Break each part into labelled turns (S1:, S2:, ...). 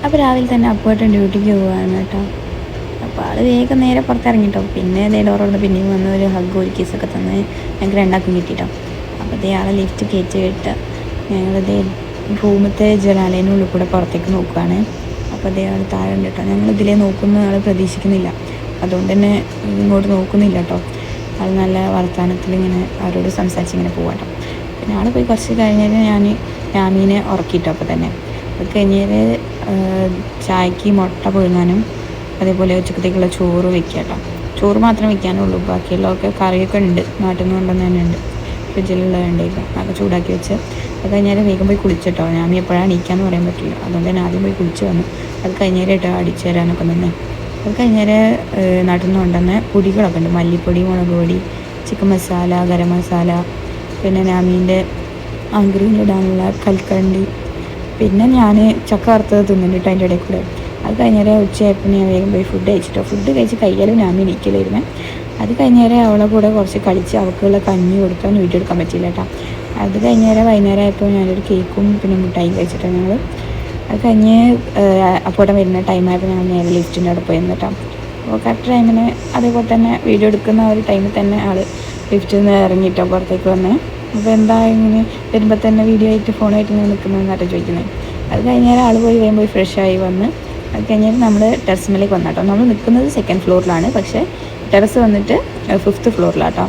S1: അപ്പോൾ രാവിലെ തന്നെ അപ്പോയിട്ട് ഡ്യൂട്ടിക്ക് പോവാണ് കേട്ടോ. അപ്പോൾ ആൾ വേഗം നേരെ പുറത്തിറങ്ങിട്ടോ. പിന്നെ അതേ ഡോർ തുറന്ന് പിന്നെയും വന്ന് ഒരു ഹഗ് ഒരു കിസ്സൊക്കെ തന്ന് ഞങ്ങൾക്ക് രണ്ടാക്കും കിട്ടിയിട്ടോ. അപ്പോൾ അതേ ആളെ ലിഫ്റ്റ് കയറ്റി വിട്ട് ഞങ്ങളിതേ റൂമത്തെ ജനാലേനുള്ളിൽ കൂടെ പുറത്തേക്ക് നോക്കുകയാണ്. അപ്പോൾ അതേ ആൾ താഴെ ഉണ്ട് കേട്ടോ. ഞങ്ങൾ ഇതിലേ നോക്കുന്ന ആൾ പ്രതീക്ഷിക്കുന്നില്ല, അതുകൊണ്ട് തന്നെ ഇങ്ങോട്ട് നോക്കുന്നില്ല കേട്ടോ. ആൾ നല്ല വർത്തമാനത്തിൽ ഇങ്ങനെ അവരോട് സംസാരിച്ച് ഇങ്ങനെ പോകാട്ടോ. പിന്നെ ആൾ പോയി കുറച്ച് കഴിഞ്ഞാൽ ഞാൻ രാമീനെ ഉറക്കിയിട്ടോ. അപ്പോൾ തന്നെ അത് കഴിഞ്ഞാൽ ചായക്ക് മുട്ട പുഴുങ്ങാനും അതേപോലെ ഉച്ചക്കത്തേക്കുള്ള ചോറ് വെക്കുക കേട്ടോ. ചോറ് മാത്രമേ വെക്കാനുള്ളൂ, ബാക്കിയുള്ളതൊക്കെ കറിയൊക്കെ ഉണ്ട്, നാട്ടിൽ നിന്ന് കൊണ്ടുവന്ന് തന്നെ ഉണ്ട്, ഫ്രിഡ്ജിലുള്ളതുണ്ടായില്ല. അതൊക്കെ ചൂടാക്കി വെച്ച് അത് കഴിഞ്ഞാൽ വേഗം പോയി കുളിച്ചിട്ടോ. ഞാൻ എപ്പോഴാണ് എണീക്കാന്ന് പറയാൻ പറ്റില്ല, അതുകൊണ്ട് തന്നെ ആദ്യം പോയി കുളിച്ച് വന്നു. അത് കഴിഞ്ഞേരട്ടോ അടിച്ചു തരാനൊക്കെ നിന്ന്. അത് കഴിഞ്ഞാൽ നാട്ടിൽ നിന്ന് കൊണ്ടുവന്ന പൊടികളൊക്കെ ഉണ്ട്, മല്ലിപ്പൊടി, മുളക് പൊടി, ചിക്കൻ മസാല, ഗരം മസാല, പിന്നെ നാമീൻ്റെ അങ്കരിയിലിടാനുള്ള കൽക്കണ്ടി, പിന്നെ ഞാൻ ചക്ക വറുത്തത് തിന്നിട്ട് അതിൻ്റെ ഇടയിൽ കൂടെ. അത് കഴിഞ്ഞാൽ ഉച്ചയായപ്പോൾ ഞാൻ വേഗം പോയി ഫുഡ് കഴിച്ചിട്ടോ. ഫുഡ് കഴിച്ച് കയ്യാലും ഞാൻ ഇരിക്കലായിരുന്നു. അത് കഴിഞ്ഞാൽ അവളെ കൂടെ കുറച്ച് കളിച്ച് അവൾക്കുള്ള കഞ്ഞി കൊടുക്കാൻ വീഡിയോ എടുക്കാൻ പറ്റില്ല കേട്ടോ. അത് കഴിഞ്ഞാൽ വൈകുന്നേരം ആയപ്പോൾ ഞാനൊരു കേക്കും പിന്നെ മുട്ടായും കഴിച്ചിട്ടാണ് ഞങ്ങൾ. അത് കഴിഞ്ഞ് അപ്പോടെ വരുന്ന ടൈമായപ്പോൾ ഞങ്ങൾ നേരെ ലിഫ്റ്റിൻ്റെ അവിടെ പോയി കേട്ടോ. അപ്പോൾ കറക്റ്റ് ടൈമിന് അതേപോലെ തന്നെ വീഡിയോ എടുക്കുന്ന ഒരു ടൈമിൽ തന്നെ ആൾ ലിഫ്റ്റിൽ നിന്ന് ഇറങ്ങിയിട്ടോ പുറത്തേക്ക് വന്നേ. അപ്പോൾ എന്താ ഇങ്ങനെ വരുമ്പോൾ തന്നെ വീഡിയോ ആയിട്ട് ഫോണായിട്ട് ഇങ്ങനെ നിൽക്കുന്നതെന്നാട്ടോ ചോദിക്കുന്നത്. അത് കഴിഞ്ഞാൽ ആൾ പോയി വേഗം പോയി ഫ്രഷായി വന്ന് അത് കഴിഞ്ഞാൽ നമ്മൾ ടെറസ്മേലേക്ക് വന്നു കേട്ടോ. നമ്മൾ നിൽക്കുന്നത് 2nd ഫ്ലോറിലാണ്, പക്ഷേ ടെറസ് വന്നിട്ട് 5th ഫ്ലോറിലാട്ടോ.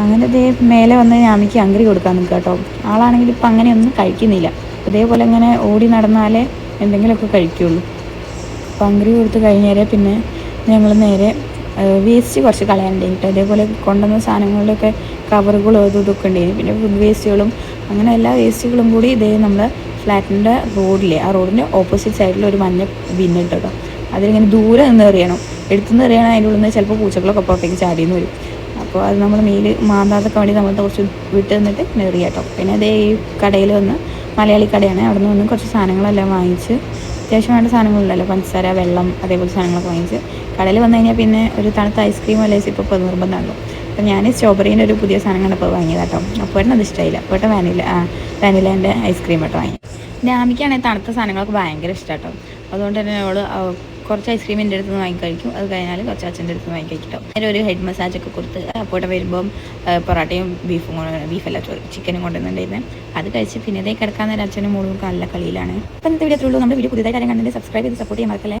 S1: അങ്ങനെ ഇതേ മേലെ വന്ന് ഞാമിക്ക് അങ്കറി കൊടുക്കാൻ നിൽക്കുക കേട്ടോ. ആളാണെങ്കിൽ ഇപ്പം അങ്ങനെയൊന്നും കഴിക്കുന്നില്ല, ഇതേപോലെ ഇങ്ങനെ ഓടി നടന്നാലേ എന്തെങ്കിലുമൊക്കെ കഴിക്കുകയുള്ളൂ. അപ്പം അങ്കറി കൊടുത്ത് കഴിഞ്ഞാൽ പിന്നെ ഞങ്ങൾ നേരെ വേസ്റ്റ് കുറച്ച് കളയാനുണ്ടായിട്ട് അതേപോലെ കൊണ്ടുവന്ന സാധനങ്ങളിലൊക്കെ കവറുകളും അതും ഇതൊക്കെ ഉണ്ടായിരുന്നു. പിന്നെ ഫുഡ് വേസ്റ്റുകളും അങ്ങനെ എല്ലാ വേസ്റ്റുകളും കൂടി ഇതേ നമ്മൾ ഫ്ലാറ്റിൻ്റെ റോഡിലെ ആ റോഡിൻ്റെ ഓപ്പോസിറ്റ് സൈഡിൽ ഒരു മഞ്ഞ ബിന്നിട്ട് കേട്ടോ. അതിലിങ്ങനെ ദൂരെ നിന്ന് എറിയണം, എടുത്തുനിന്ന് എറിയണം. അതിൻ്റെ ഉള്ളിൽ നിന്ന് ചിലപ്പോൾ പൂച്ചകളൊക്കെ പുറത്തേക്ക് ചാടിയെന്ന് വരും. അപ്പോൾ അത് നമ്മൾ മേല് മാന്താതൊക്കെ വേണ്ടി നമ്മൾ കുറച്ച് വിട്ട് നിന്നിട്ട് എറിയാം കേട്ടോ. പിന്നെ അതേ ഈ കടയിൽ വന്ന് മലയാളി കടയാണ്, അവിടെ നിന്ന് വന്ന് കുറച്ച് സാധനങ്ങളെല്ലാം വാങ്ങിച്ച് അത്യാവശ്യം വേണ്ട സാധനങ്ങളുണ്ടല്ലോ, പഞ്ചസാര, വെള്ളം, അതേപോലെ സാധനങ്ങളൊക്കെ വാങ്ങിച്ച് കടയിൽ വന്നു കഴിഞ്ഞാൽ പിന്നെ ഒരു തണുത്ത ഐസ്ക്രീം അല്ലെ ഇപ്പോൾ നിർബന്ധമാണല്ലോ. അപ്പോൾ ഞാൻ സ്ട്രോബെറീൻ്റെ ഒരു പുതിയ സാധനം കണ്ടപ്പോൾ വാങ്ങിയത് കേട്ടോ. അപ്പോൾ അത് ഇഷ്ടമായില്ല. അപ്പോൾ വാനിലേൻ്റെ ഐസ്ക്രീം കേട്ടോ വാങ്ങി. പിന്നെ ആമിക്കാണെങ്കിൽ തണുത്ത സാധനങ്ങളൊക്കെ ഭയങ്കര ഇഷ്ടം കേട്ടോ. അതുകൊണ്ട് തന്നെ അവൾ കുറച്ച് ഐസ്ക്രീം എൻ്റെ അടുത്ത് നിന്ന് വാങ്ങി കഴിക്കും. അത് കഴിഞ്ഞാൽ കുറച്ച് അച്ഛൻ്റെ അടുത്ത് വാങ്ങി കഴിക്കും. അതിന് ഒരു ഹെഡ് മസാജൊക്കെ കൊടുത്ത് അപ്പോട്ടെ വരുമ്പം പൊറോട്ടയും ബീഫല്ല ചിക്കനും കൊണ്ടുവന്നിട്ടുണ്ടായിരുന്നു. അത് കഴിച്ച് പിന്നെ ഇതേ കിടക്കാൻ നേരം അച്ഛനും മോളും നല്ല കളിയിലാണ്. അപ്പം ഇന്നത്തെ വീഡിയോ ഉള്ളൂ. നമ്മുടെ വീഡിയോ പുതിയതായിട്ട് ആരും കണ്ടിട്ട് സബ്സ്ക്രൈബ് ചെയ്ത് സപ്പോർട്ട് ചെയ്യാൻ മറക്കല്ലേ.